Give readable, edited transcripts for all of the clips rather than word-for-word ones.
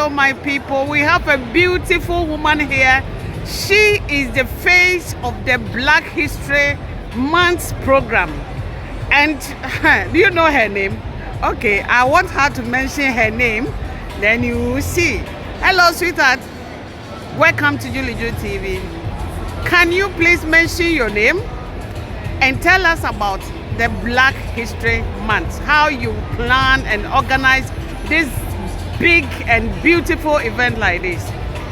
Hello, my people. We have a beautiful woman here. She is the face of the Black History Month program. And do you know her name? Okay, I want her to mention her name, then you will see. Hello, sweetheart. Welcome to Julie Ju TV. Can you please mention your name and tell us about the Black History Month, how you plan and organize this big and beautiful event like this?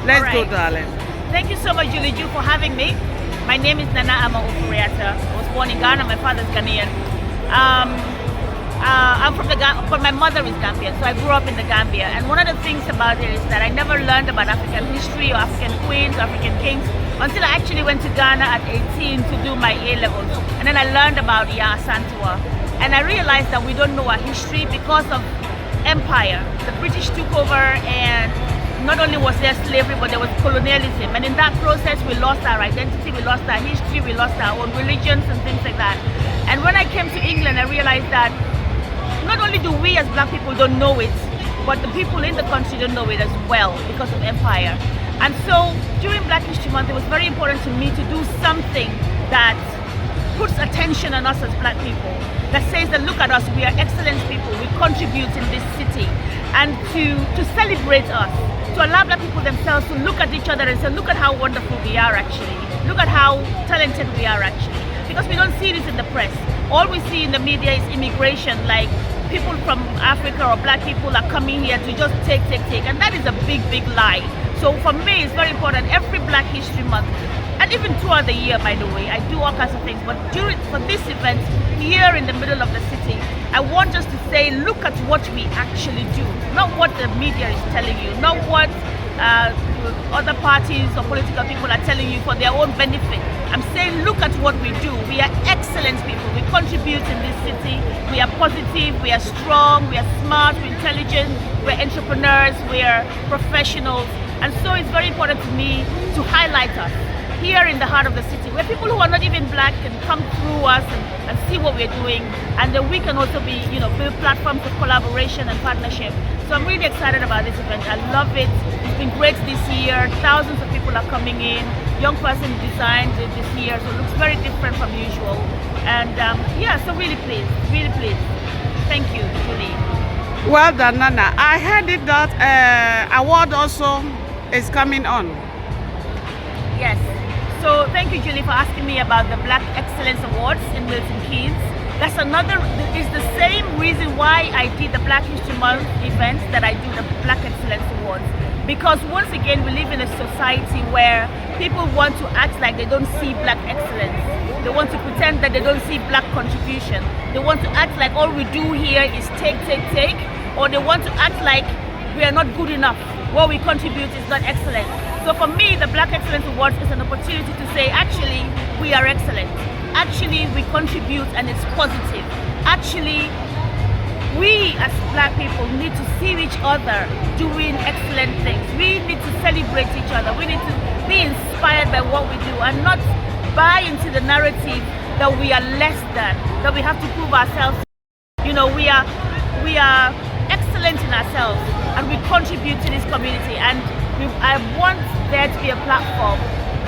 Let's go, darling. Thank you so much, Julie Ju, for having me. My name is Nana Ama Ofuriata. I was born in Ghana. My father's Ghanaian. I'm from the Gambia, but my mother is Gambian, so I grew up in the Gambia. And one of the things about it is that I never learned about African history or African queens or African kings until I actually went to Ghana at 18 to do my A-levels. And then I learned about Iya Asantewaa. And I realized that we don't know our history because of empire. The British took over, and not only was there slavery, but there was colonialism. And in that process, we lost our identity, we lost our history, we lost our own religions and things like that. And when I came to England, I realized that not only do we as Black people don't know it, but the people in the country don't know it as well because of empire. And so during Black History Month, it was very important to me to do something that puts attention on us as Black people, that says that look at us, we are excellent people, we contribute in this city, and to celebrate us, to allow Black people themselves to look at each other and say, look at how wonderful we are actually, look at how talented we are actually, because we don't see this in the press. All we see in the media is immigration, like people from Africa or Black people are coming here to just take, and that is a big lie. So for me, it's very important, every Black History Month, and even throughout the year, by the way, I do all kinds of things, but for this event, here in the middle of the city, I want us to say, look at what we actually do, not what the media is telling you, not what other parties or political people are telling you for their own benefit. I'm saying, look at what we do. We are excellent people. We contribute in this city. We are positive, we are strong, we are smart, we're intelligent, we're entrepreneurs, we are professionals. And so it's very important to me to highlight us here in the heart of the city, where people who are not even Black can come through us and see what we're doing, and then we can also be, build platforms of collaboration and partnership. So I'm really excited about this event. I love it. It's been great this year. Thousands of people are coming in. Young person designed it this year, so it looks very different from usual. And yeah, so really pleased, really pleased. Thank you, Julie. Well done, Nana. I heard it that award also is coming on. Yes. So thank you, Julie, for asking me about the Black Excellence Awards in Milton Keynes. That's it's the same reason why I did the Black History Month event that I do the Black Excellence Awards. Because once again, we live in a society where people want to act like they don't see Black excellence. They want to pretend that they don't see Black contribution. They want to act like all we do here is take, or they want to act like we are not good enough. What we contribute is not excellent. So for me, the Black Excellence Awards is an opportunity to say, actually, we are excellent. Actually, we contribute and it's positive. Actually, we as Black people need to see each other doing excellent things. We need to celebrate each other. We need to be inspired by what we do and not buy into the narrative that we are less than, that we have to prove ourselves. We are excellent in ourselves and we contribute to this community, and I want there to be a platform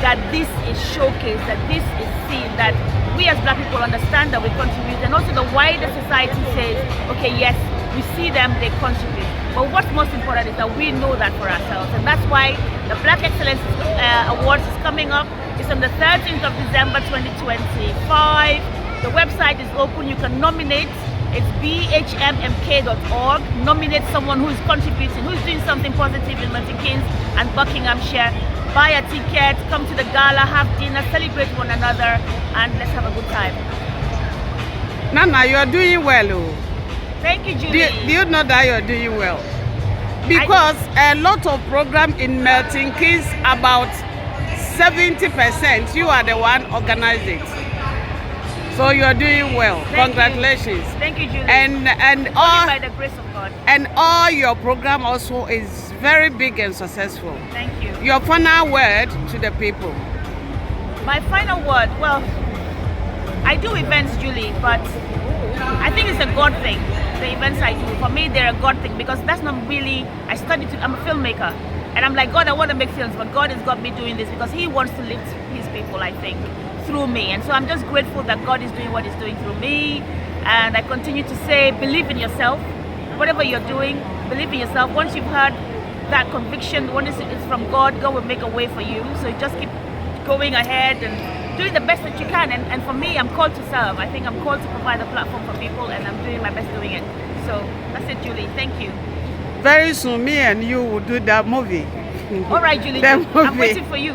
that this is showcased, that this is seen, that we as Black people understand that we contribute, and also the wider society says, okay, yes, we see them, they contribute. But what's most important is that we know that for ourselves, and that's why the Black Excellence Awards is coming up. It's on the 13th of December 2025. The website is open, you can nominate. It's bhmmk.org. Nominate someone who is contributing, who is doing something positive in Milton Keynes and Buckinghamshire. Buy a ticket, come to the gala, have dinner, celebrate one another, and let's have a good time. Nana, you are doing well. Oh. Thank you, Julie. Do you know that you are doing well? Because a lot of programs in Milton Keynes, about 70%, you are the one organizing. So you are doing well. Congratulations. Thank you, Julie. And all by the grace of God. And all your program also is very big and successful. Thank you. Your final word to the people. My final word, well, I do events, Julie, but I think it's a God thing. the events I do, for me, they're a God thing because that's not really, I'm a filmmaker. And I'm like, God, I want to make films, but God has got me doing this because He wants to lift His people, I think, through me. And so I'm just grateful that God is doing what He's doing through me. And I continue to say, believe in yourself. Whatever you're doing, believe in yourself. Once you've heard that conviction, once it's from God, God will make a way for you. So just keep going ahead and doing the best that you can. And for me, I'm called to serve. I think I'm called to provide a platform for people, and I'm doing my best doing it. So that's it, Julie. Thank you. Very soon, me and you will do that movie. All right, Julie. That movie. I'm waiting for you.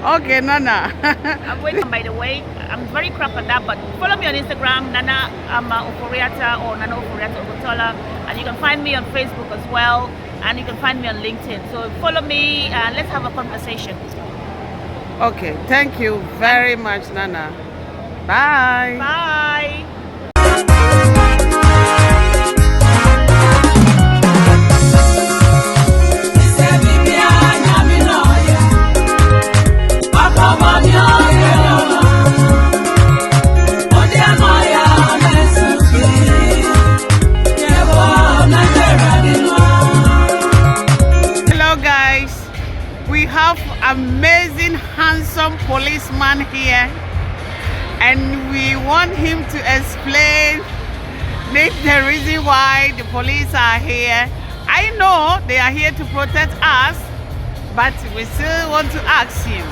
Okay, Nana. I'm waiting. By the way, I'm very crap at that, but follow me on Instagram, Nana Oforiata or Nana Oforiata Ogotola, and you can find me on Facebook as well, and you can find me on LinkedIn. So follow me and let's have a conversation. Okay, thank you very much, Nana. Bye. Bye. Hello guys, we have amazing handsome policeman here, and we want him to explain the reason why the police are here. I know they are here to protect us, but we still want to ask him.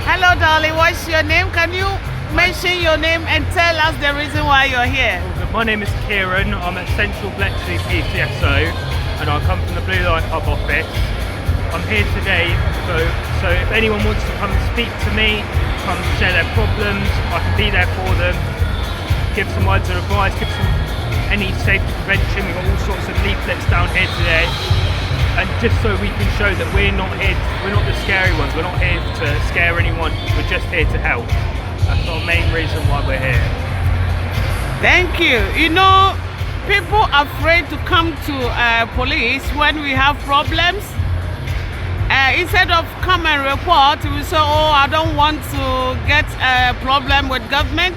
Hello darling, what's your name? Can you mention your name and tell us the reason why you're here? My name is Kieran, I'm at Central Bletchley PCSO and I come from the Blue Light Hub office. I'm here today, so if anyone wants to come and speak to me, come share their problems, I can be there for them, give some words of advice, give some any safety prevention. We've got all sorts of leaflets down here today. And just so we can show that we're not the scary ones, we're not here to scare anyone, we're just here to help. That's our main reason why we're here. Thank you. You know, people are afraid to come to police when we have problems. Instead of come and report, we say, oh, I don't want to get a problem with government.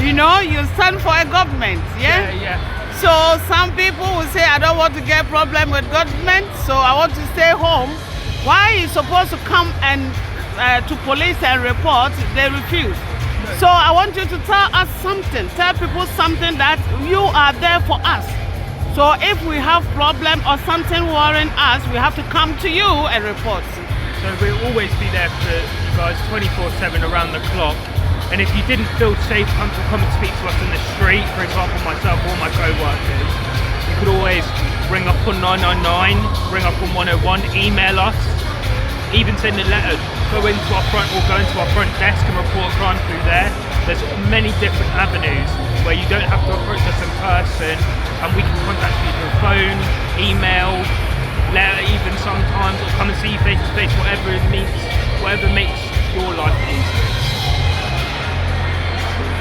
You know, you stand for a government, yeah? Yeah. So some people will say, I don't want to get a problem with government, so I want to stay home. Why are you supposed to come and to police and report? They refuse. So I want you to tell us something, tell people something that you are there for us. So if we have problem or something worrying us, we have to come to you and report. So we'll always be there for you guys 24/7 around the clock. And if you didn't feel safe to come and speak to us in the street, for example myself or my co-workers, you could always ring up on 999, ring up on 101, email us, even send a letter, go into our front desk and report crime through there. There's many different avenues where you don't have to approach us in person, and we can contact you through phone, email, letter even sometimes, or come and see you face to face, whatever makes your life easier.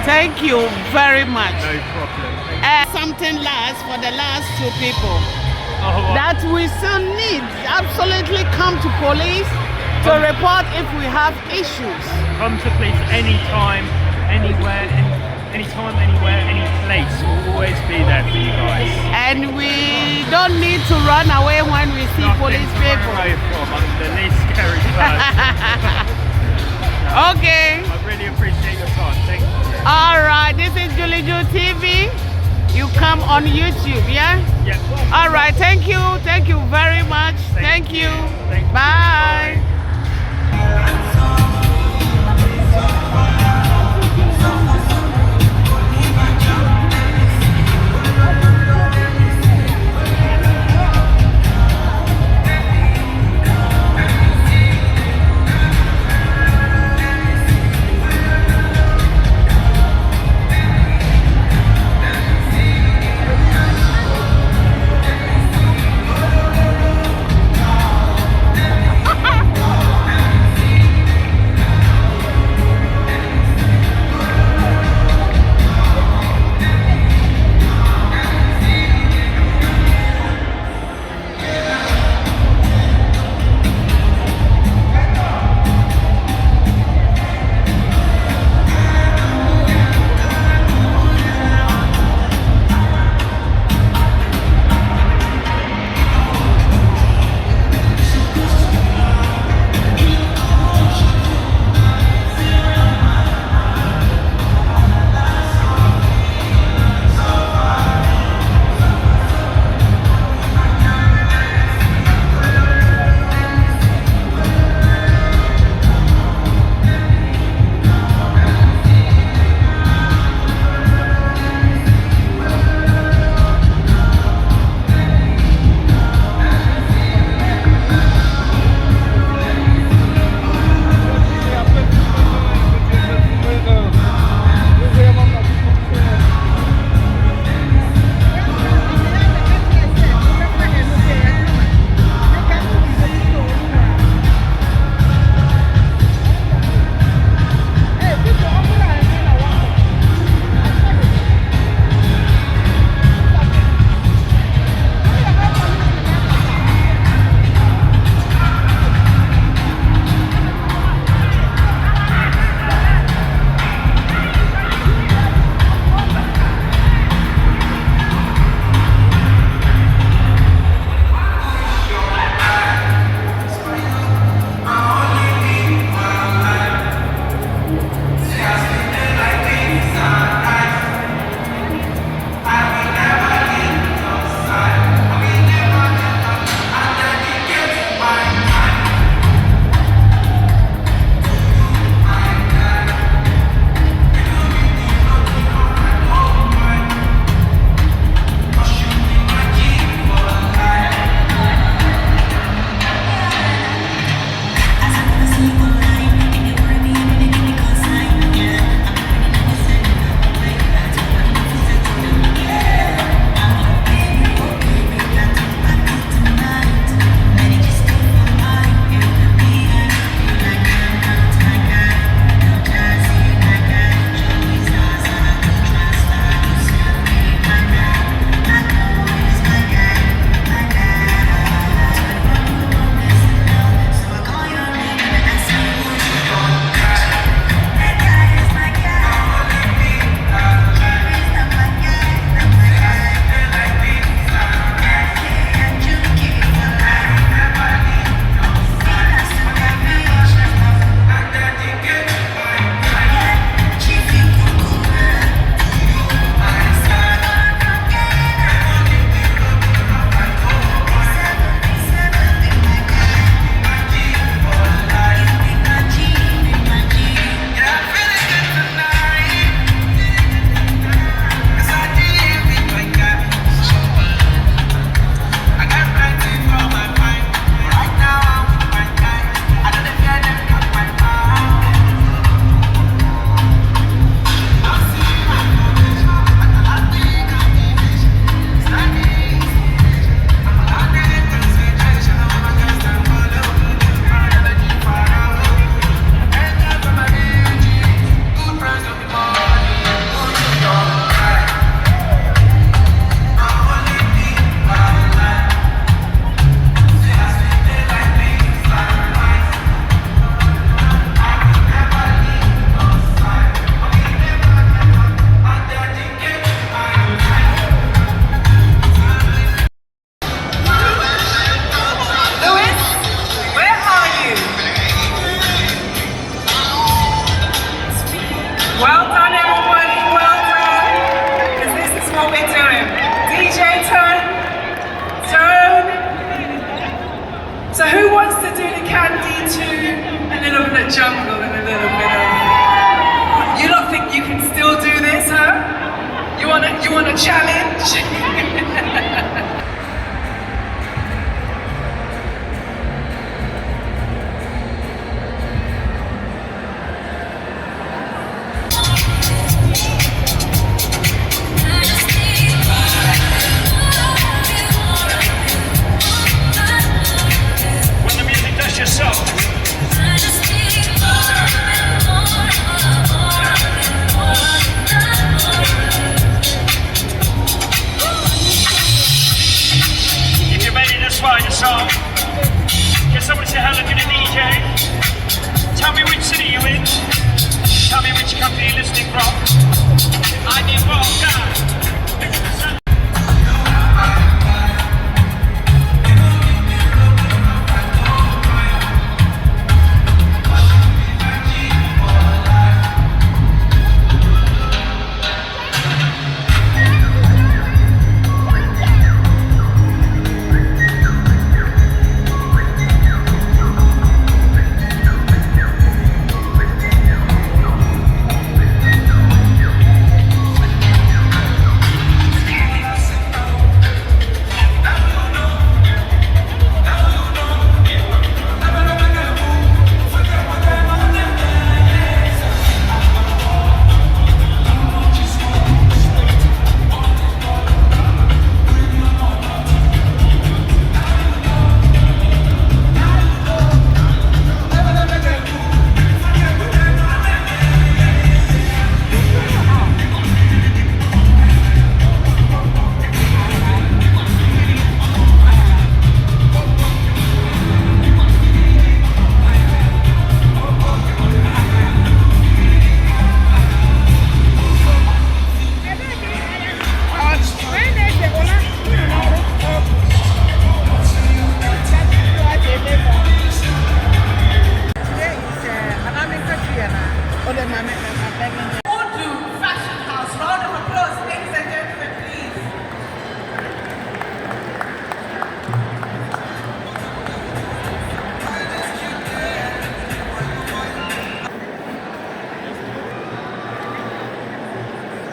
Thank you very much. No problem. Something last for the last two people. Oh, That we still need absolutely come to police to report if we have issues. come to police anytime, anywhere, anywhere, any place. We'll always be there for you guys. And we don't need to run away when we see Nothing police to run people. away from. I'm the least scary person. Okay. I really appreciate your time. Thank you. All right. This is Julie Ju TV. You come on YouTube, yeah? Yeah. All right. Thank you. Thank you very much. Thank you. Thank you. Bye. So who wants to do the candy too? A little bit of jungle and a little bit of... You don't think you can still do this, huh? You want a challenge? When the music does your soul. If you're ready to swallow your soul, can somebody say hello to the DJ? Tell me which city you're in. Tell me which country you're listening from. I'm in Volga.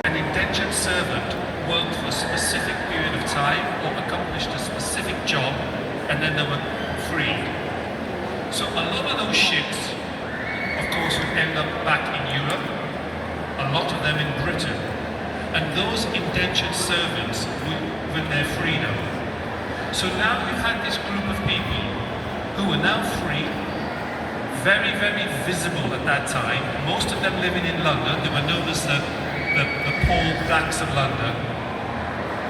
An indentured servant worked for a specific period of time or accomplished a specific job and then they were freed. So a lot of those ships, of course, would end up back in Europe, a lot of them in Britain. And those indentured servants would win their freedom. So now you had this group of people who were now free, very, very visible at that time. Most of them living in London. They were known as the poor blacks of London.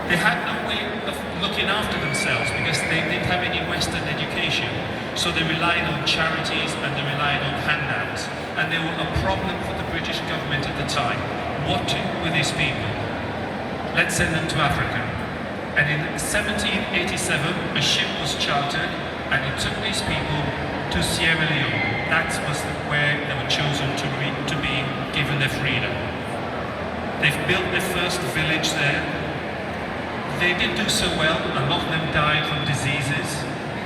They had no way of looking after themselves because they didn't have any Western education. So they relied on charities and they relied on handouts. And they were a problem for the British government at the time. What to do with these people? Let's send them to Africa. And in 1787, a ship was chartered and it took these people to Sierra Leone. That was where they were chosen to be given their freedom. They've built their first village there. They didn't do so well. A lot of them died from diseases.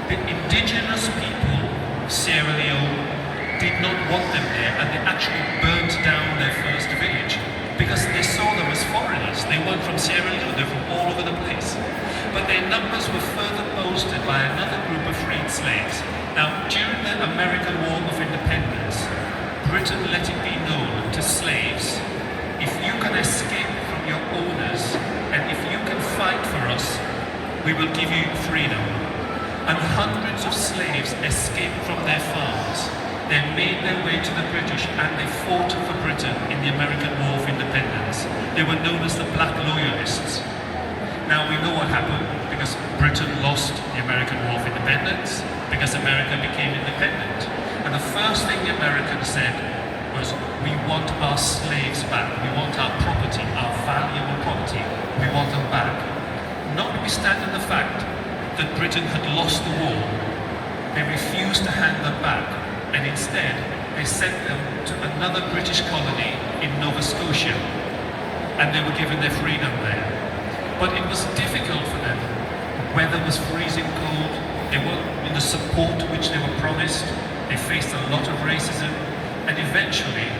The indigenous people, Sierra Leone, did not want them there, and they actually burnt down their first village because they saw them as foreigners. They weren't from Sierra Leone, they're from all over the place. But their numbers were further boosted by another group of freed slaves. Now, during the American War of Independence, Britain let it be known to slaves, if you can escape from your owners and if you can fight for us, we will give you freedom. And hundreds of slaves escaped from their farms. They made their way to the British and they fought for Britain in the American War of Independence. They were known as the Black Loyalists. Now we know what happened because Britain lost the American War of Independence because America became independent. And the first thing the Americans said was, we want our slaves back, we want our property, our valuable property, we want them back. Notwithstanding the fact that Britain had lost the war, they refused to hand them back, and instead they sent them to another British colony in Nova Scotia, and they were given their freedom there. But it was difficult for them. Weather was freezing cold, they weren't the support which they were promised. They faced a lot of racism, and eventually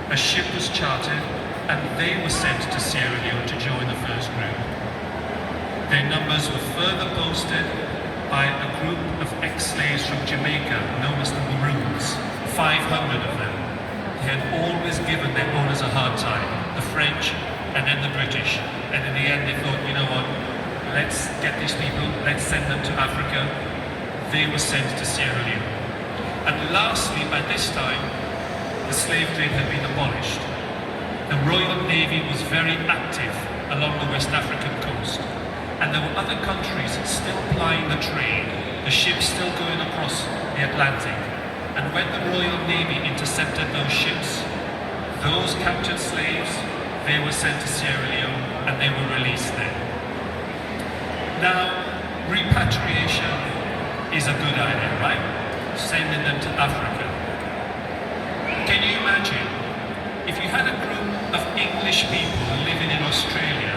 a ship was chartered and they were sent to Sierra Leone to join the first group. Their numbers were further boosted by a group of ex-slaves from Jamaica known as the Maroons, 500 of them. They had always given their owners a hard time, the French and then the British. And in the end they thought, you know what, let's get these people, let's send them to Africa. They were sent to Sierra Leone. And lastly, by this time, the slave trade had been abolished. The Royal Navy was very active along the West African coast. And there were other countries still plying the trade, the ships still going across the Atlantic. And when the Royal Navy intercepted those ships, those captured slaves, they were sent to Sierra Leone and they were released there. Now, repatriation is a good idea, right? Sending them to Africa. Can you imagine if you had a group of English people living in Australia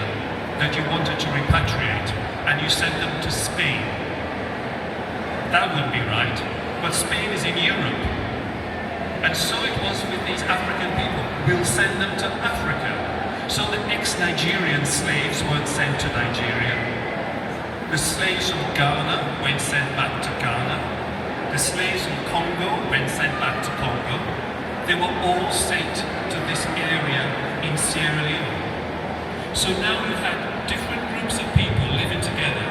that you wanted to repatriate and you sent them to Spain? That wouldn't be right. But Spain is in Europe. And so it was with these African people. We'll send them to Africa. So the ex-Nigerian slaves weren't sent to Nigeria. The slaves from Ghana went sent back to Ghana. The slaves from Congo went sent back to Congo. They were all sent to this area in Sierra Leone. So now you had different groups of people living together.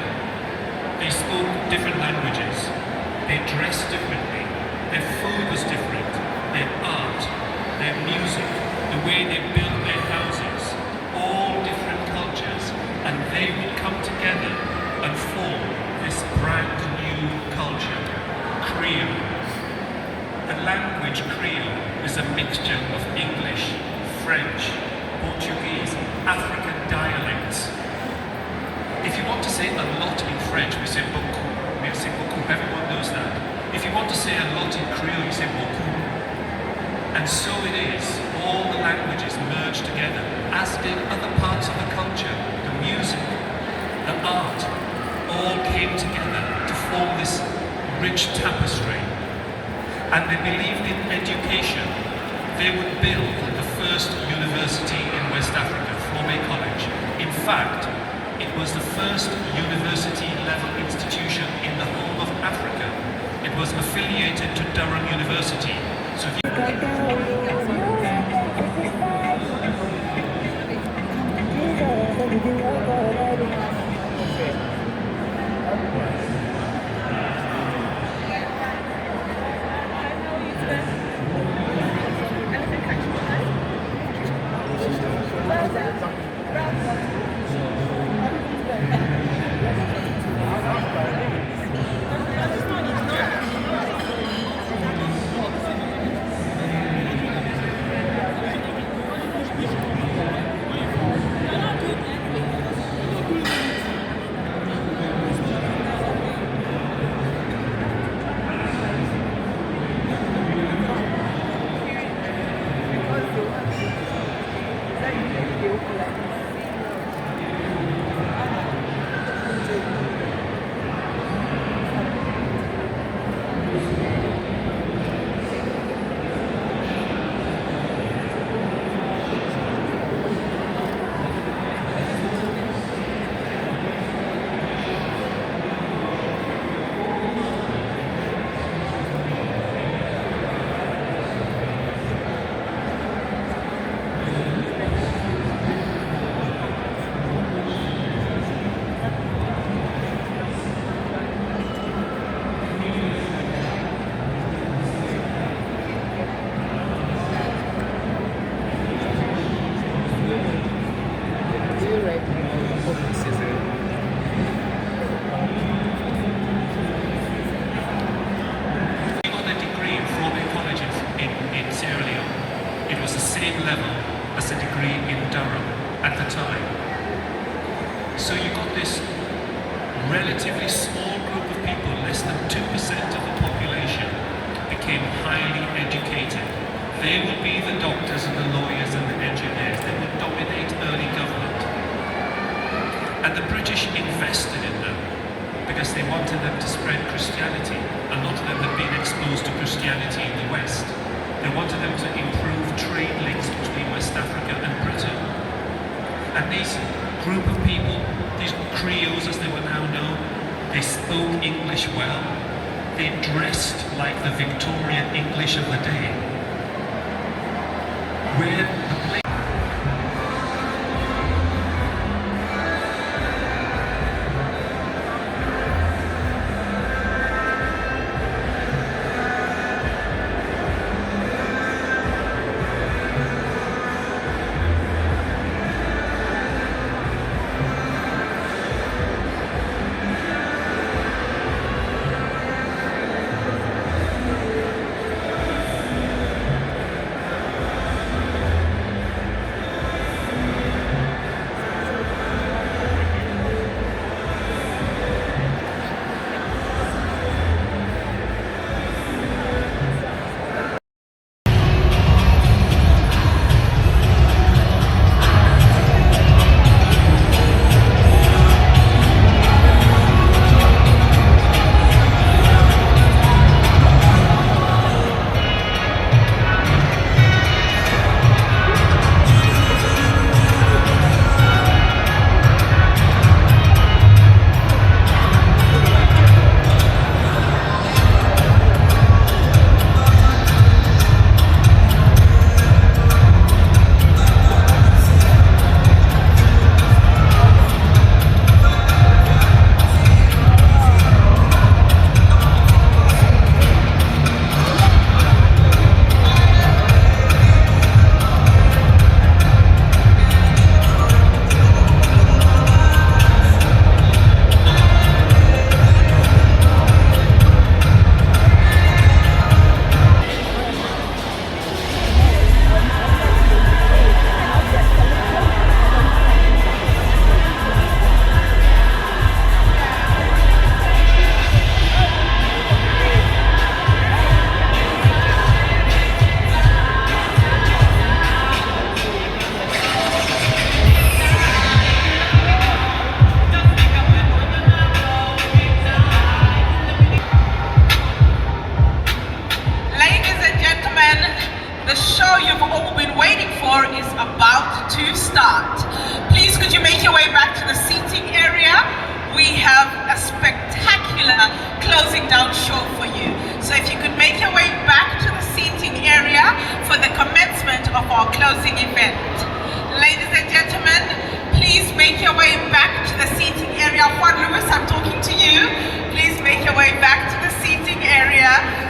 They spoke different languages. They dressed differently. Their food was different. Their art, their music, the way they built their houses, all different cultures. And they would come together and form this brand new culture, Creole. The language Creole is a mixture of English, French, Portuguese, African dialects. If you want to say a lot in French, we say beaucoup. We say beaucoup, everyone knows that. If you want to say a lot in Creole, you say beaucoup. And so it is, all the languages merge together, as did other parts of the culture, the music, the art, all came together to form this rich tapestry. And they believed in education. They would build the first university in West Africa, Flome College. In fact, it was the first university-level institution in the whole of Africa. It was affiliated to Durham University. So if level as a degree in Durham at the time. So you got this relatively small group of people, less than 2% of the population, became highly educated. They would be the doctors and the lawyers and the engineers. They would dominate early government. And the British invested in them because they wanted them to spread Christianity. A lot of them had been exposed to Christianity in the West. They wanted them to improve trade links between West Africa and Britain. And this group of people, these Creoles as they were now known, they spoke English well. They dressed like the Victorian English of the day. Where the place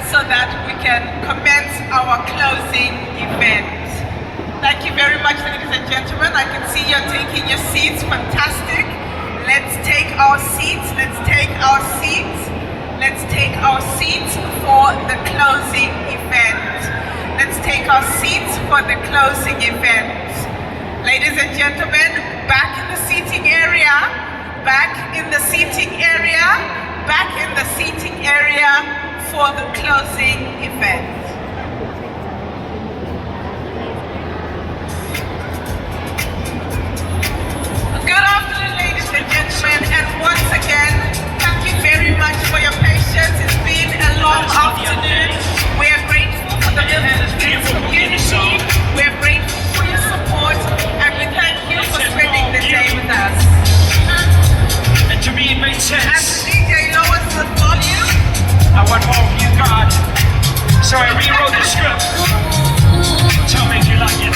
so that we can commence our closing event. Thank you very much, ladies and gentlemen. I can see you're taking your seats. Fantastic. Let's take our seats. Let's take our seats. Let's take our seats for the closing event. Let's take our seats for the closing event. Ladies and gentlemen, back in the seating area. Back in the seating area. Back in the seating area for the closing event. Good afternoon, ladies and gentlemen, and once again, thank you very much for your patience. It's been a long afternoon. We are grateful for the Milton Keynes community. We are grateful for your support, and we thank you for spending the day with us. And to me it made sense. As DJ lowers the volume, I want more of you, God. So I rewrote the script. Tell me if you like it.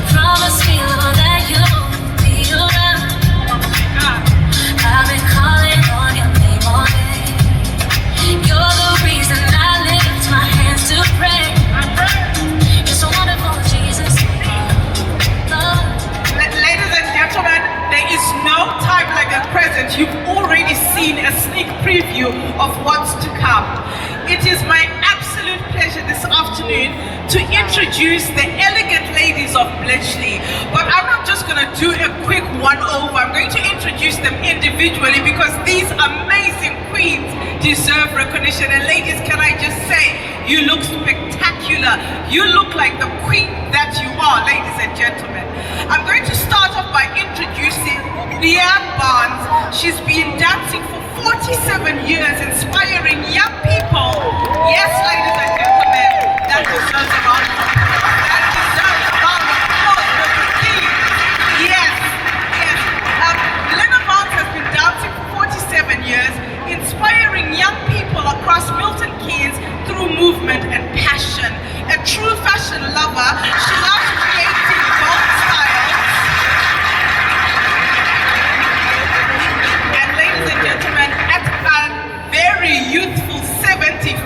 Promise me, Lord, that you'll be around. I've been calling on your name all day. You're the reason I lift my hands to pray. You're so wonderful, Jesus. ladies and gentlemen, there is no time like the present. You've already seen a sneak preview of what's to come. It is my absolute pleasure this afternoon to introduce the elegant ladies of Bletchley. But I'm not just going to do a quick one-over. I'm going to introduce them individually because these amazing queens deserve recognition. And ladies, can I just say, you look spectacular. You look like the queen that you are, ladies and gentlemen. I'm going to start off by introducing Leanne Barnes. She's been dancing for 47 years, inspiring young people. Yes, ladies and gentlemen, that deserves a round of applause. That deserves a round of applause, Milton Keynes. Yes, yes. Leanne Barnes has been dancing for 47 years, inspiring young people across Milton Keynes through movement and passion. A true fashion lover, she loves creating bold styles. And ladies and gentlemen, at a very youthful 74,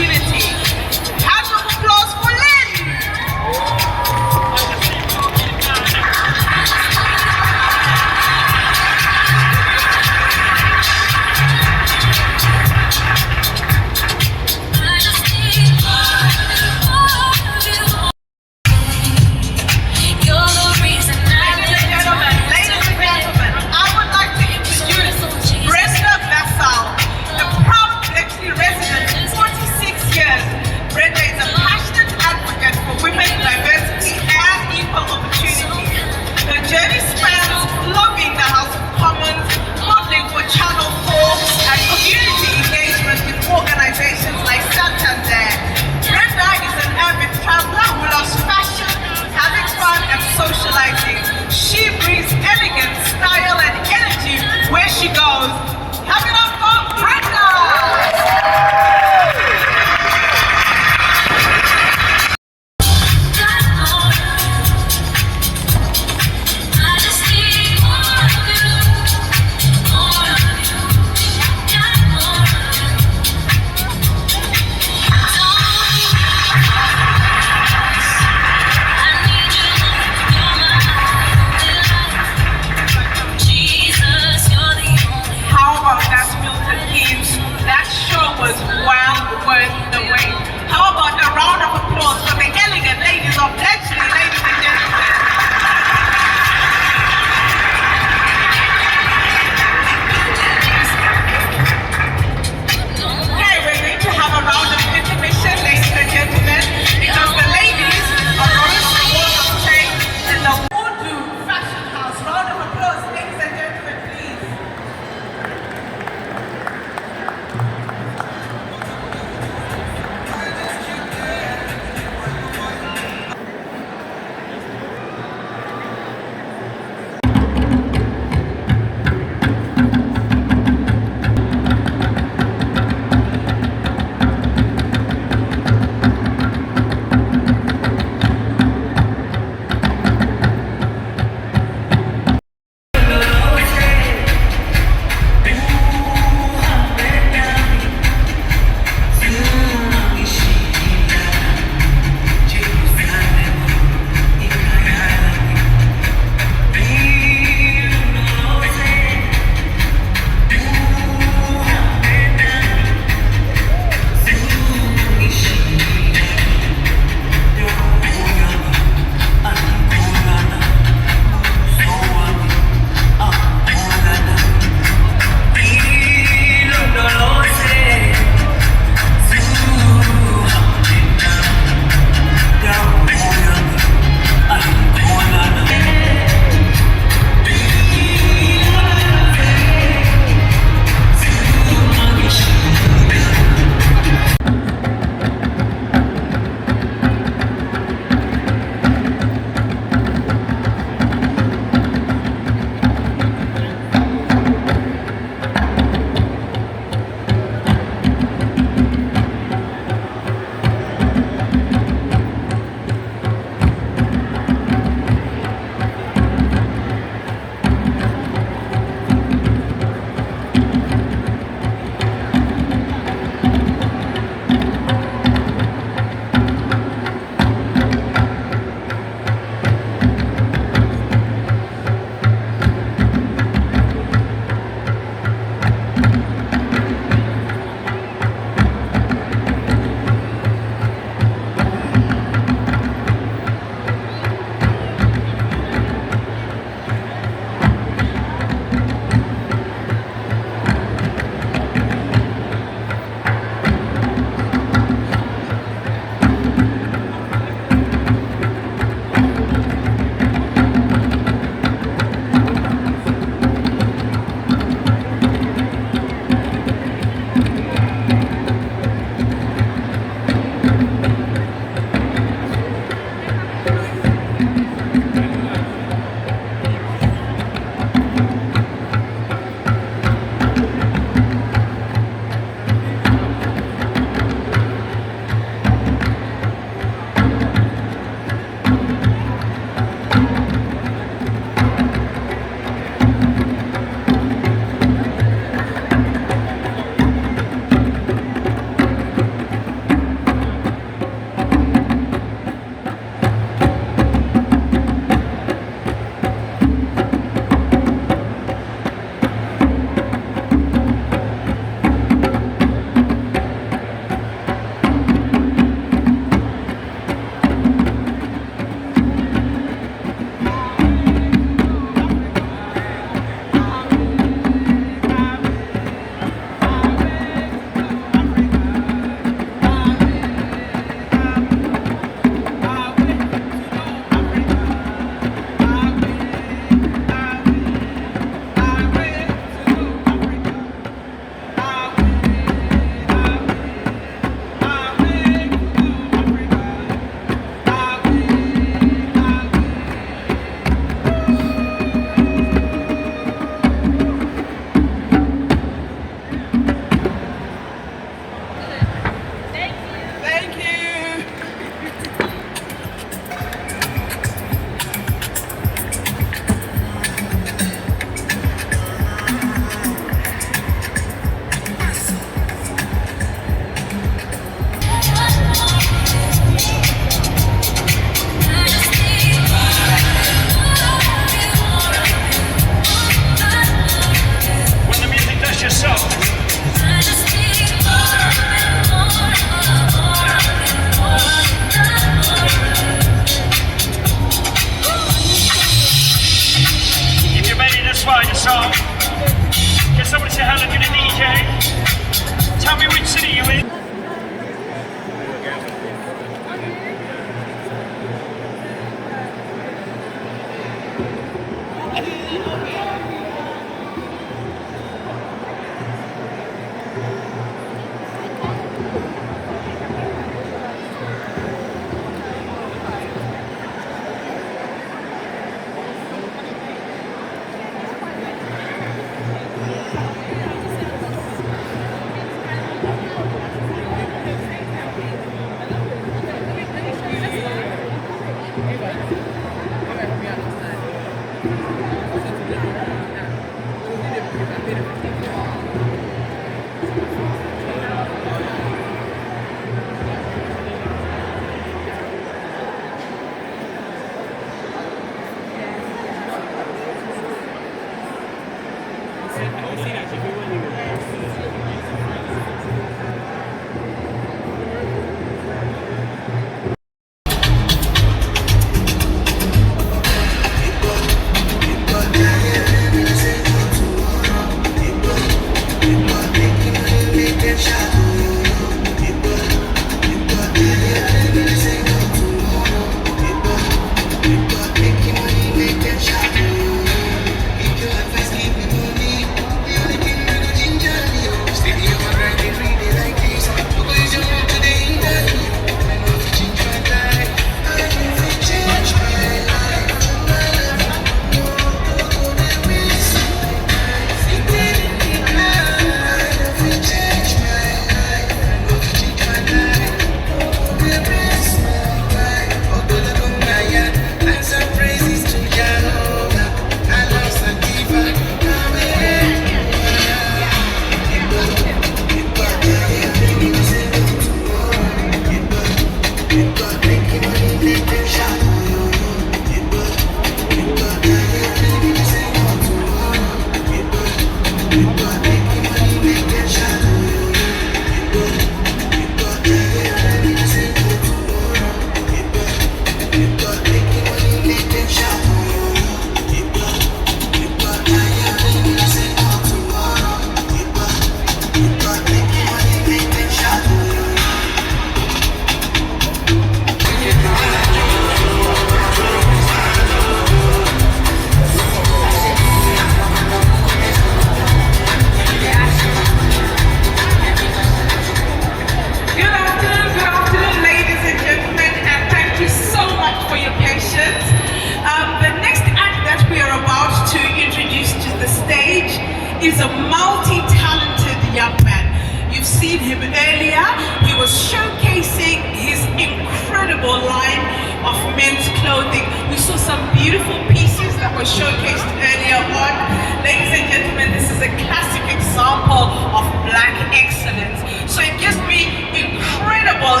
is a multi-talented young man. You've seen him earlier. He was showcasing his incredible line of men's clothing. We saw some beautiful pieces that were showcased earlier on. Ladies and gentlemen, this is a classic example of black excellence. So it gives me incredible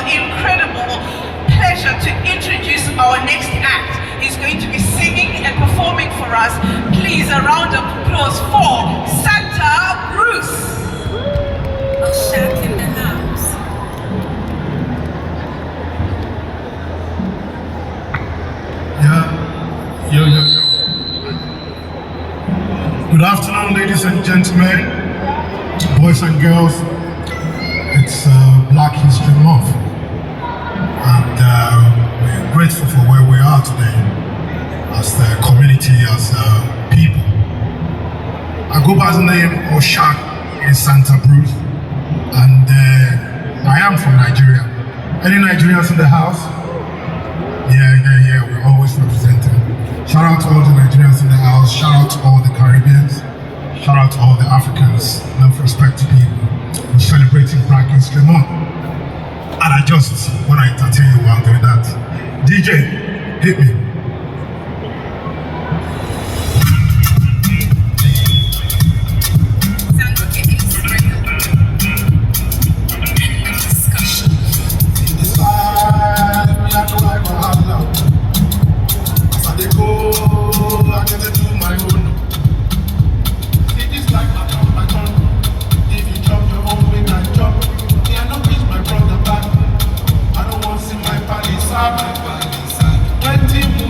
pleasure to introduce our next act. He's going to be singing and performing for us. Please, a round of applause for Santa Bruce. Shack in the house. Yeah. Yo. Good afternoon, ladies and gentlemen, boys and girls. It's Black History Month, and we're grateful for where we are today as a community, as people. I go by the name of Shaq in Santa Bruce, and I am from Nigeria. Any Nigerians in the house? Yeah, we're always representing. Shout out to all the Nigerians in the house, shout out to all the Caribbeans, shout out to all the Africans, love, respect to people. We're celebrating Black History Month. And I just want to entertain you while doing that. DJ, hit me. Plenty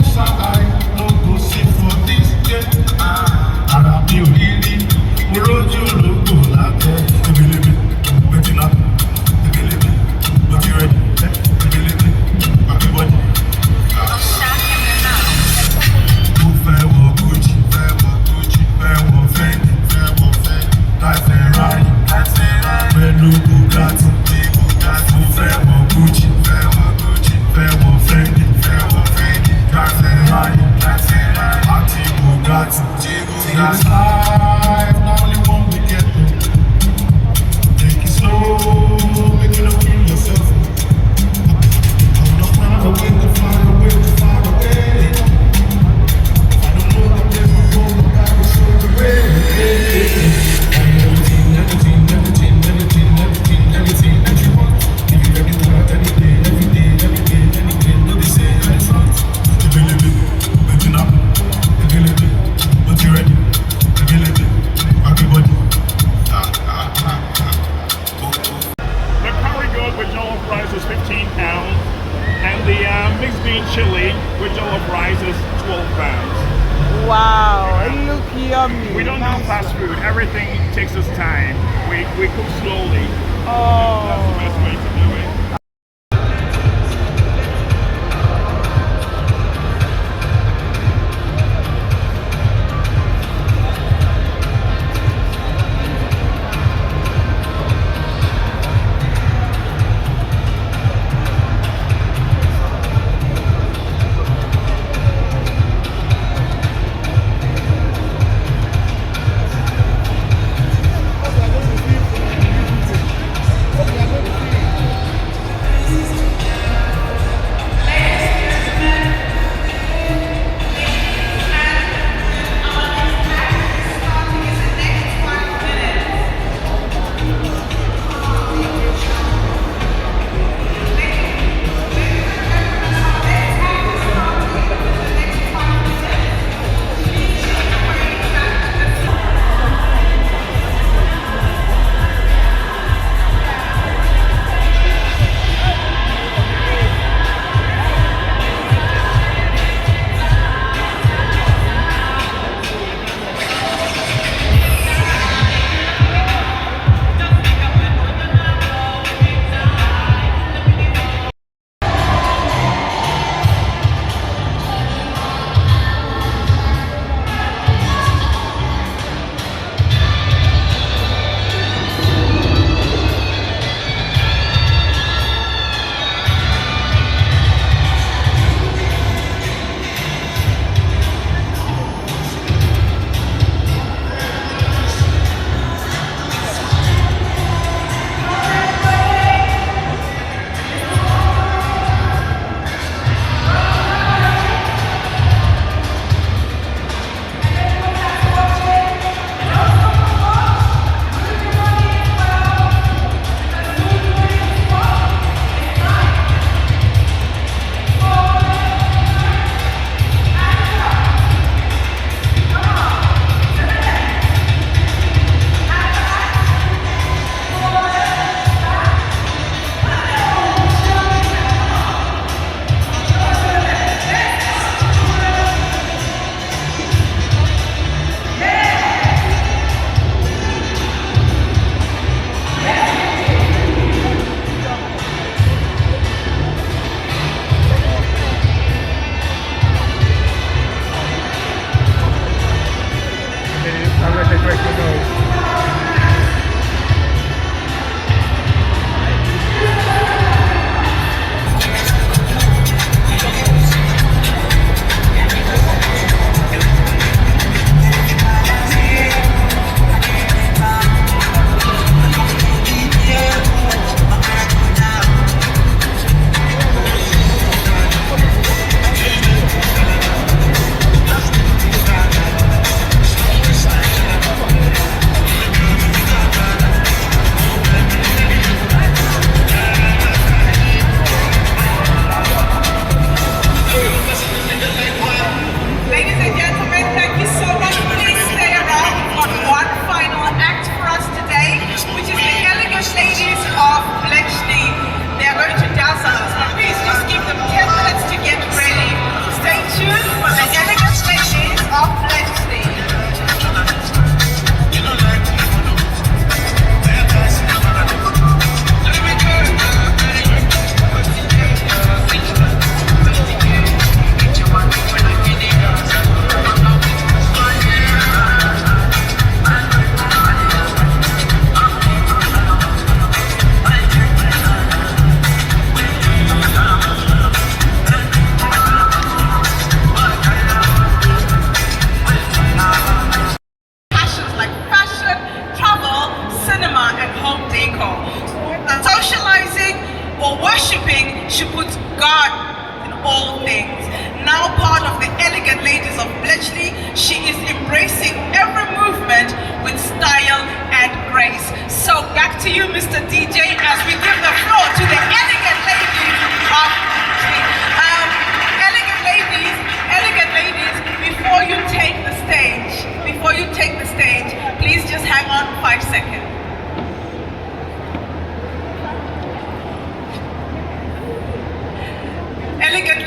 is £15, and the mixed bean chili with jollof rice is £12. Wow, it look yummy. We don't do Nice fast one. food. Everything takes us time. We cook slowly. Oh. That's the best way to do it.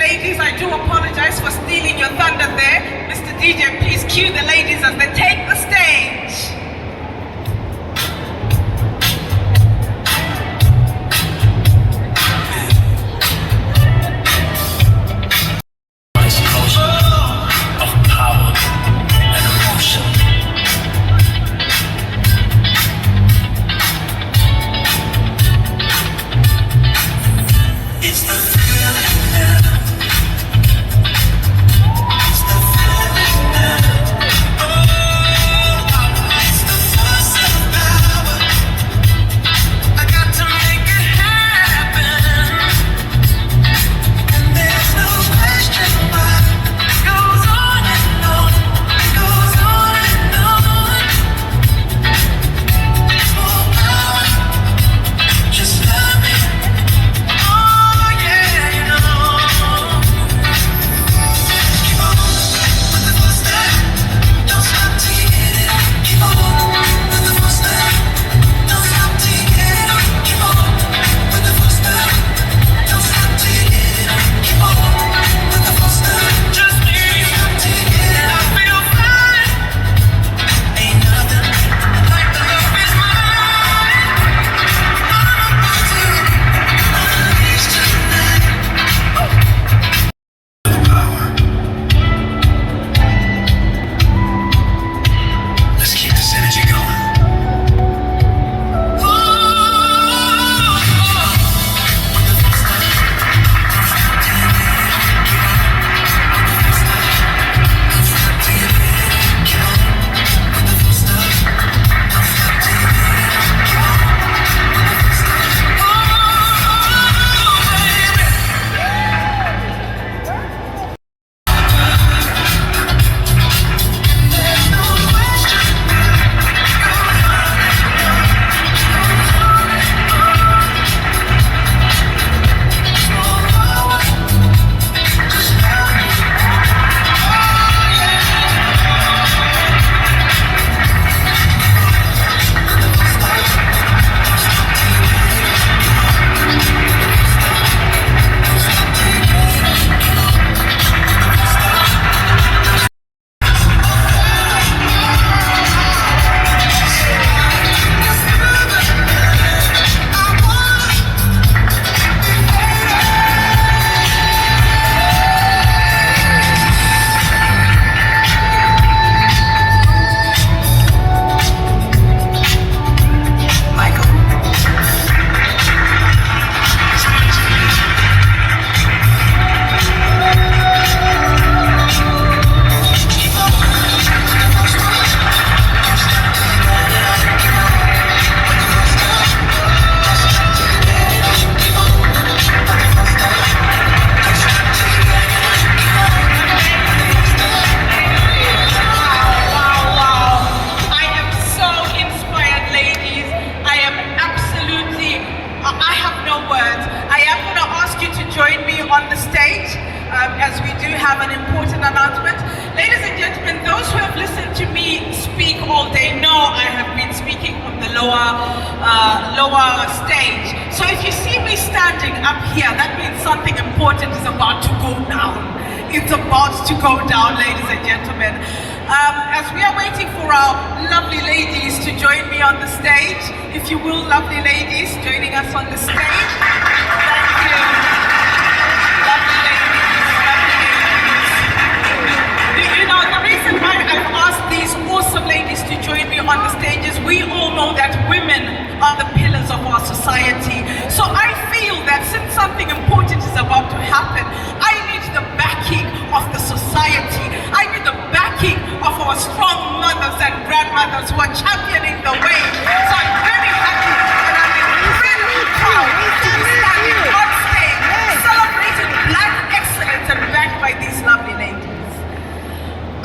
ladies. I do apologize for stealing your thunder there. Mr. DJ, please cue the ladies as they take the stage. As we do have an important announcement. Ladies and gentlemen, those who have listened to me speak all day know I have been speaking from the lower stage. So if you see me standing up here, that means something important is about to go down. It's about to go down, ladies and gentlemen. As we are waiting for our lovely ladies to join me on the stage, if you will, lovely ladies joining us on the stage. Thank you. Lovely ladies, lovely ladies. You know, the reason why I've asked these awesome ladies to join me on the stage is we all know that women are the pillars of our society. So I feel that since something important is about to happen, I need the backing of the society. I need the backing of our strong mothers and grandmothers who are championing the way. So I'm very happy and I'm incredibly proud to be standing on stage celebrating Black excellence and backed by these lovely ladies.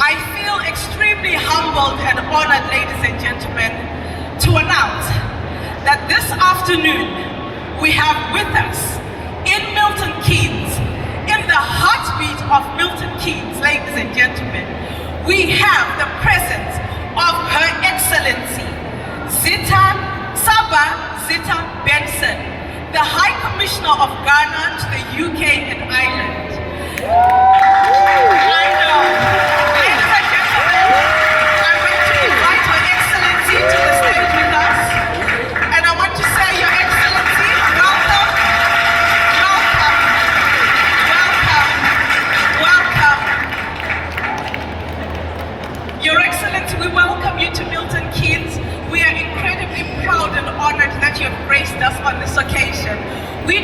I feel extremely humbled and honored, ladies and gentlemen, to announce that this afternoon we have with us in Milton Keynes, in the heartbeat of Milton Keynes, ladies and gentlemen, we have the presence of Her Excellency Saba Zita Benson, the High Commissioner of Ghana to the UK and Ireland.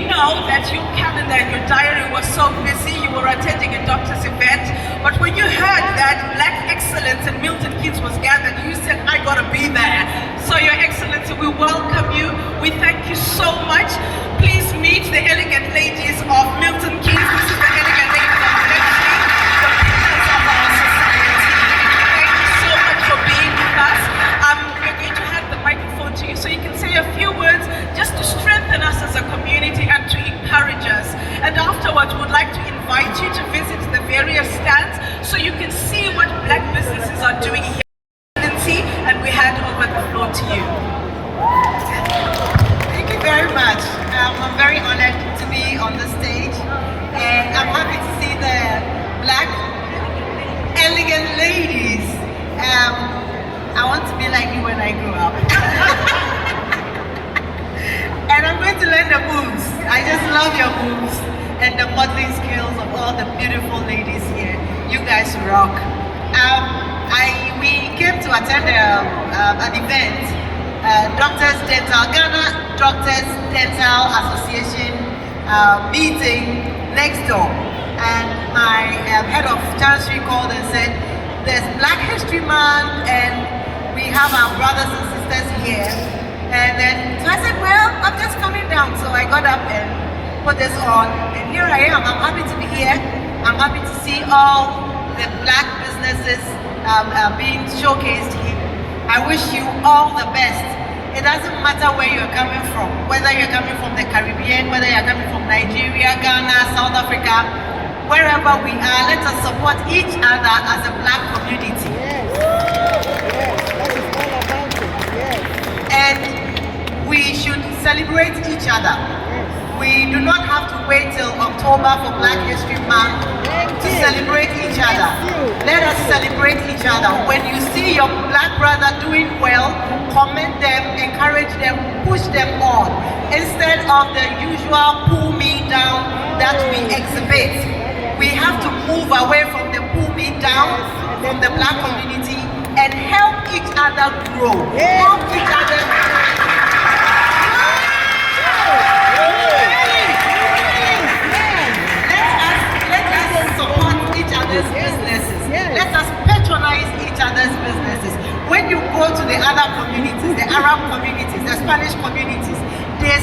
know that your calendar and your diary was so busy, you were attending a doctor's event, but when you heard that Black Excellence in Milton Keynes was gathered, you said, I gotta be there. So Your Excellency, we welcome you. We thank you so much. Please meet the elegant ladies of Milton Keynes. This is the elegant ladies of Milton Keynes, the pillars of our society. Thank you so much for being with us. We're going to hand the microphone to you so you can say a few words just to strengthen us as a community and to encourage us. And afterwards, we would like to invite you to visit the various stands so you can see what Black businesses are doing here. And we hand over the floor to you. Thank you very much. I'm very honored to be on the stage, and I'm happy to see the Black elegant ladies. I want to be like you when I grow up. And I'm going to learn the moves. I just love your moves and the modeling skills of all the beautiful ladies here. You guys rock. We came to attend an event, Doctors Dental, Ghana Doctors Dental Association meeting next door. And my head of chancery called and said, there's Black History Month and we have our brothers and sisters here. And then, so I said, well, I'm just coming down. So I got up and put this on, and here I am. I'm happy to be here. I'm happy to see all the Black businesses being showcased here. I wish you all the best. It doesn't matter where you're coming from, whether you're coming from the Caribbean, whether you're coming from Nigeria, Ghana, South Africa, wherever we are, let us support each other as a Black community. And we should celebrate each other. We do not have to wait till October for Black History Month to celebrate each other. Let us celebrate each other. When you see your Black brother doing well, commend them, encourage them, push them on, instead of the usual pull me down that we exhibit. We have to move away from the pull me down from the Black community and help each other grow. Help each other grow. Businesses. Let us patronize each other's businesses. When you go to the other communities, the Arab communities, the Spanish communities, they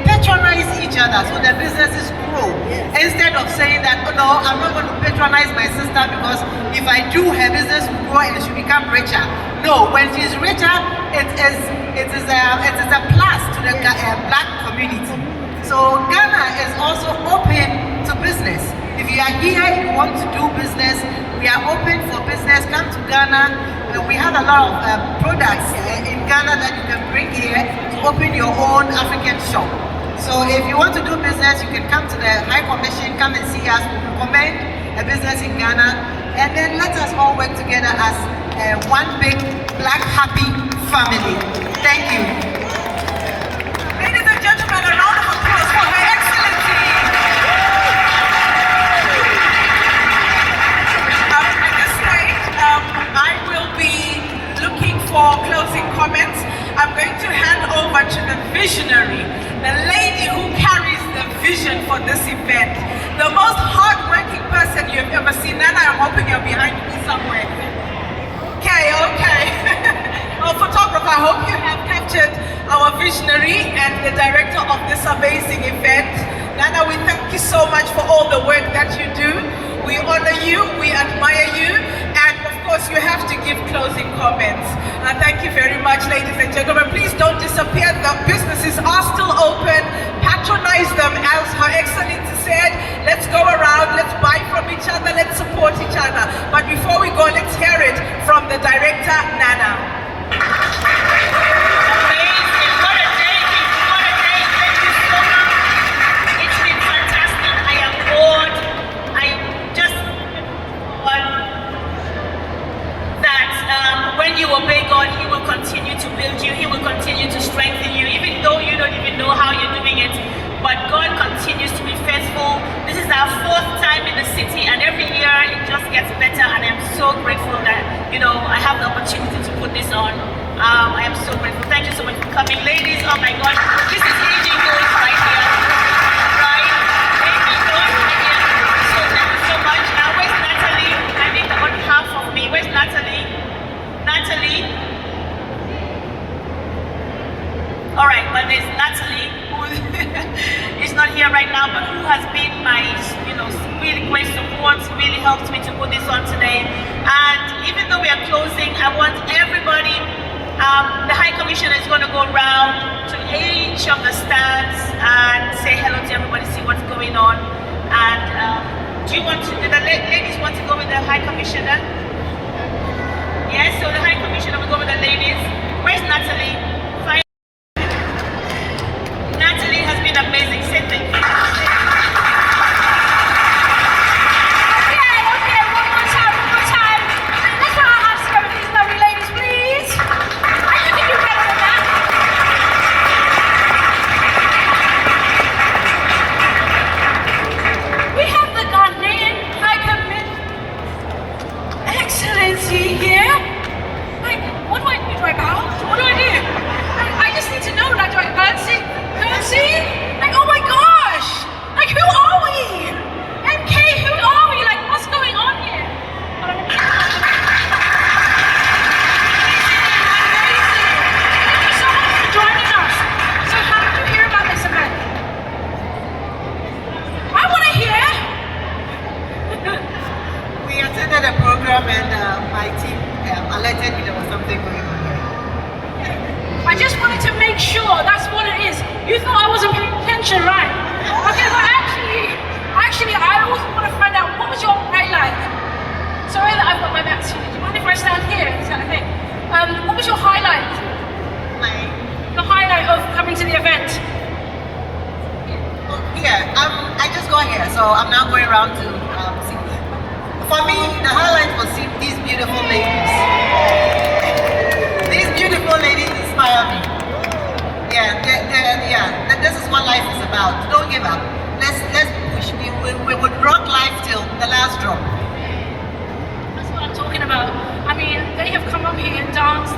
patronize each other so their businesses grow. Instead of saying that, oh no, I'm not going to patronize my sister because if I do, her business will grow and she become richer. No, when she's richer, it is a plus to the Black community. So Ghana is also open to business. If you are here, you want to do business, we are open for business. Come to Ghana. We have a lot of products in Ghana that you can bring here to open your own African shop. So if you want to do business, you can come to the High Commission, come and see us. We recommend a business in Ghana. And then let us all work together as one big Black happy family. Thank you. Ladies and gentlemen, a round of applause for Her Excellency. At this stage, I will be looking for closing comments. I'm going to hand over to the visionary, the lady who carries the vision for this event, the most hard-working person you've ever seen. Nana, I'm hoping you're behind me somewhere. Okay. Our photographer, I hope you have captured our visionary and the director of this amazing event. Nana, we thank you so much for all the work that you do. We honor you, we admire you, and of course you have to give closing comments. Thank you very much, ladies and gentlemen. Please don't disappear. The businesses are still open. Patronize them, as Her Excellency said. Let's go around, let's buy from each other, let's support each other. But before we go, let's hear it from the director, Nana. Amazing. What a day. Thank you so much. It's been fantastic. I am bored. I just want that when you obey God, He will continue to build you. He will continue to strengthen you, even though you don't even know how you're doing it. But God continues to be faithful. This is our 4th time in the city, and every year it just gets better. And I'm so grateful that I have the opportunity to put this on. I am so grateful. Thank you so much for coming, ladies. Oh my God, this is aging goals right here. here right now, but who has been my, really great support, really helped me to put this on today. And even though we are closing, I want everybody, the High Commissioner is going to go around to each of the stands and say hello to everybody, see what's going on. And do the ladies want to go with the High Commissioner? Yes, so the High Commissioner will go with the ladies. Where's Natalie? Natalie has been amazing. Say thank you. I just wanted to make sure that's what it is. You thought I wasn't paying attention, right? Okay, but actually, I also want to find out what was your highlight. Sorry that I've got my back to you. Do you mind if I stand here? Is that okay? What was your highlight? The highlight of coming to the event? I just got here, so I'm now going around to see. For me, the highlight was seeing these beautiful ladies. These beautiful ladies inspire me. This is what life is about. Don't give up. Let's push. We would rock life till the last drop. That's what I'm talking about. I mean, they have come up here and danced.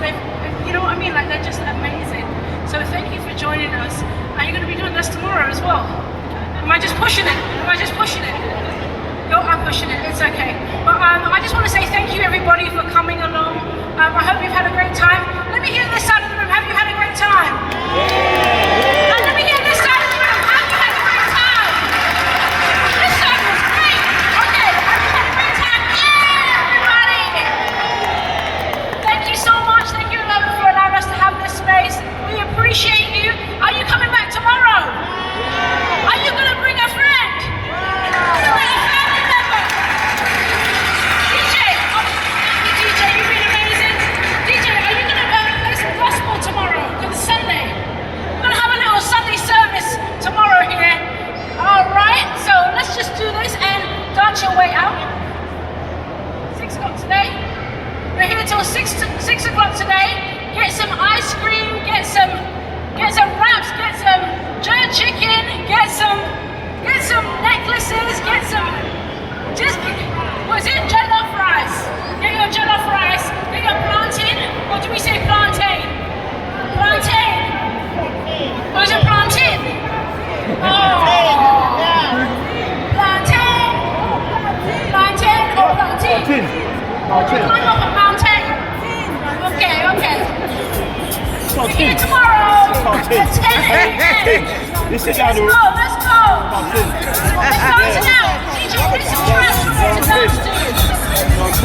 You know what I mean? Like, they're just amazing. So thank you for joining us. And you're going to be doing this tomorrow as well. Am I just pushing it? No, I'm pushing it. It's okay. But I just want to say thank you, everybody, for coming along. I hope you've had a great time. Let me hear this side of the room. Have you had a great time? And let me hear this side of the room. Have you had a great time? This side was great. Okay, have you had a great time? Yeah, everybody. Thank you so much. Thank you, Love, for allowing us to have this space. We appreciate you. Are you coming back tomorrow? Are you going to bring a friend? Tomorrow, because it's Sunday. We're going to have a little Sunday service tomorrow here. Alright, so let's just do this and dance your way out. 6 o'clock today. We're here till 6 o'clock today. Get some ice cream, get some wraps, get some jerk chicken, get some necklaces, what's it? Jollof rice. Get your jollof rice, get your plantain, or do we say plantain? Plantain. Or is it plantain? Plantain. Plantain or plantain? Climb up a mountain. Okay. See you tomorrow at 10 a.m. Let's go. Let's dance it out. DJ, play some tracks for me to dance to.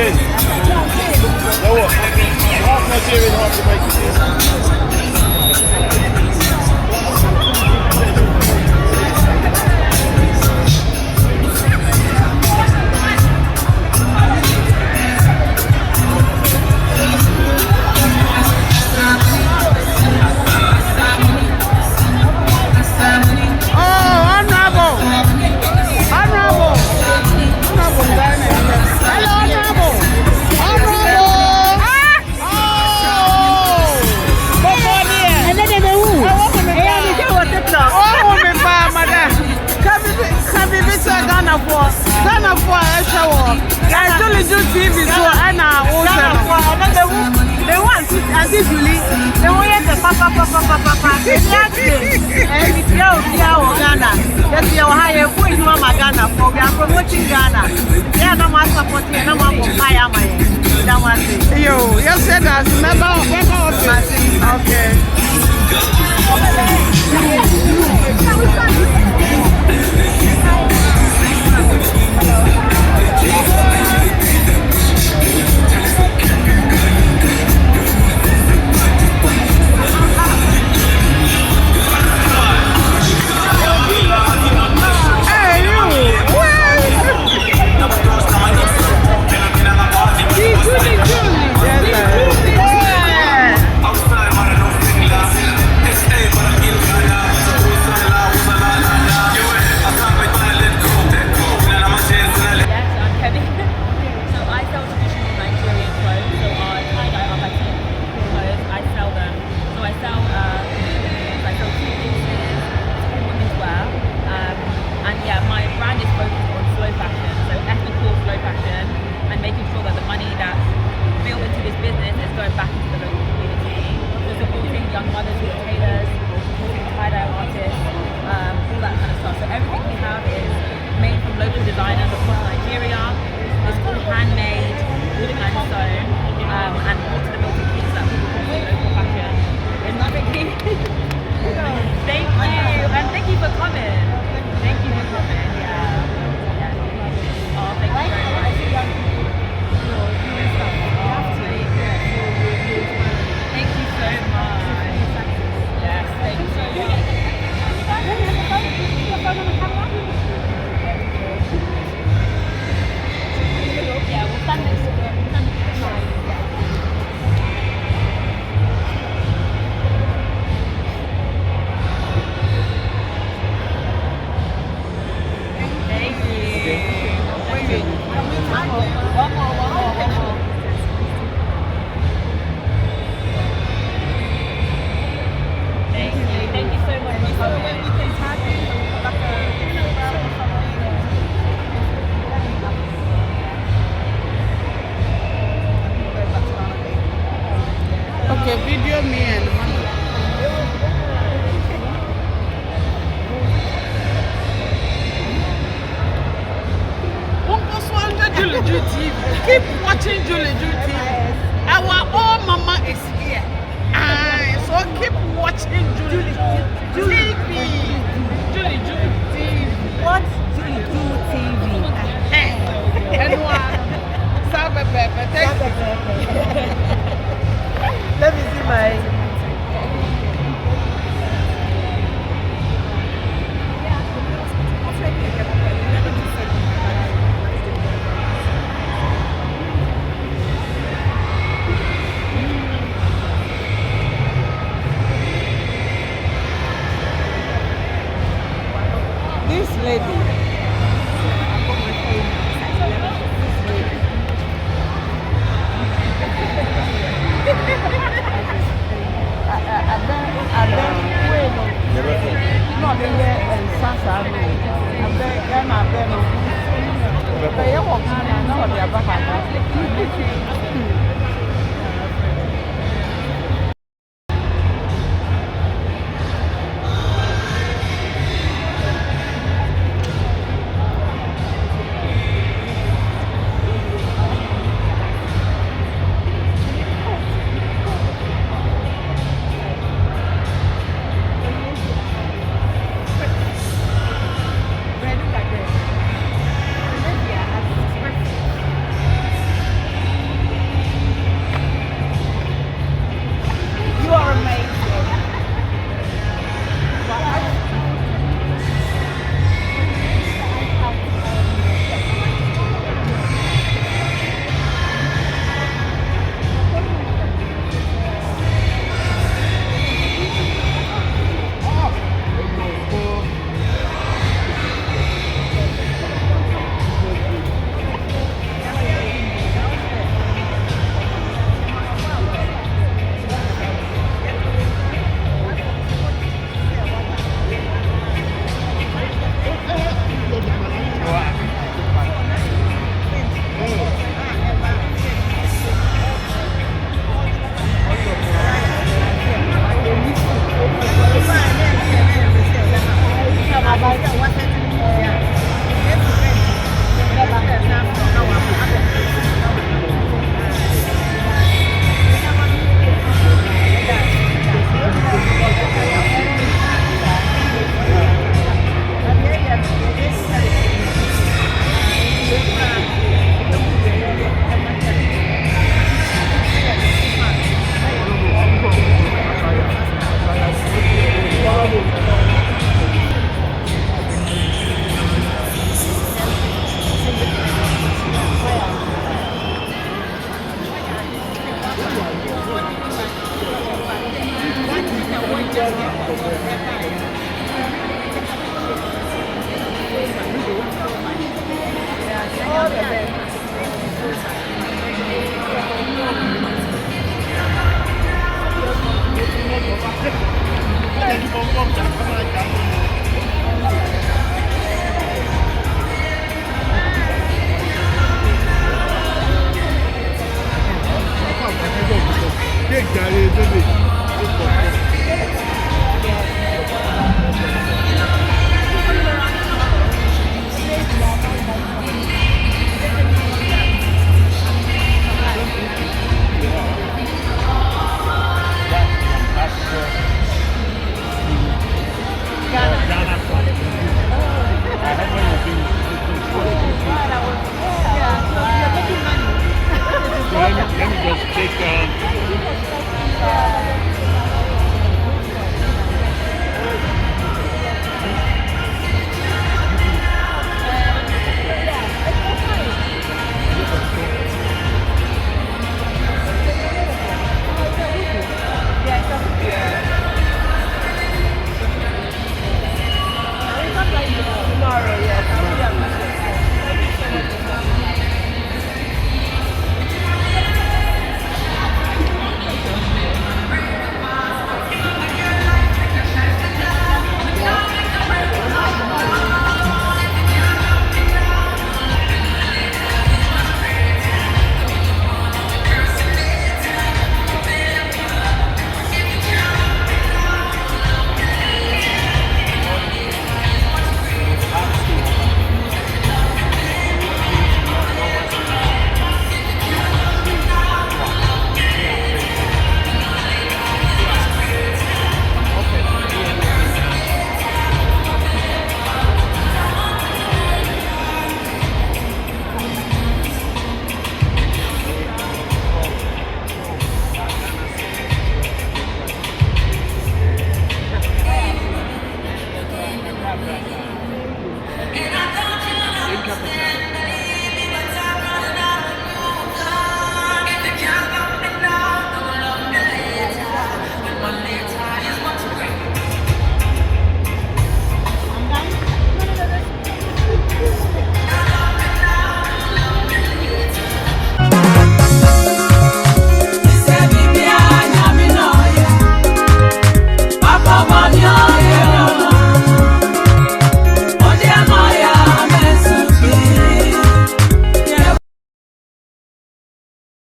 Ghana for a show. I only do TV so I know. They want to Julie. They want the papa. And it's your Ghana. That's your higher point, Mama Ghana. For we are promoting Ghana. They are not my supporting, no one will hire my. Yo, you said that. Okay. Okay. One more. Thank you so much for coming. Okay, video me and Mama. Julie Ju TV. Keep watching Julie Ju TV. Our own mama is here. So keep watching Julie Ju TV. Julie Ju TV. What Julie Ju TV? Anyone? Sabe Pepe. Thank you. Let me see my. This lady.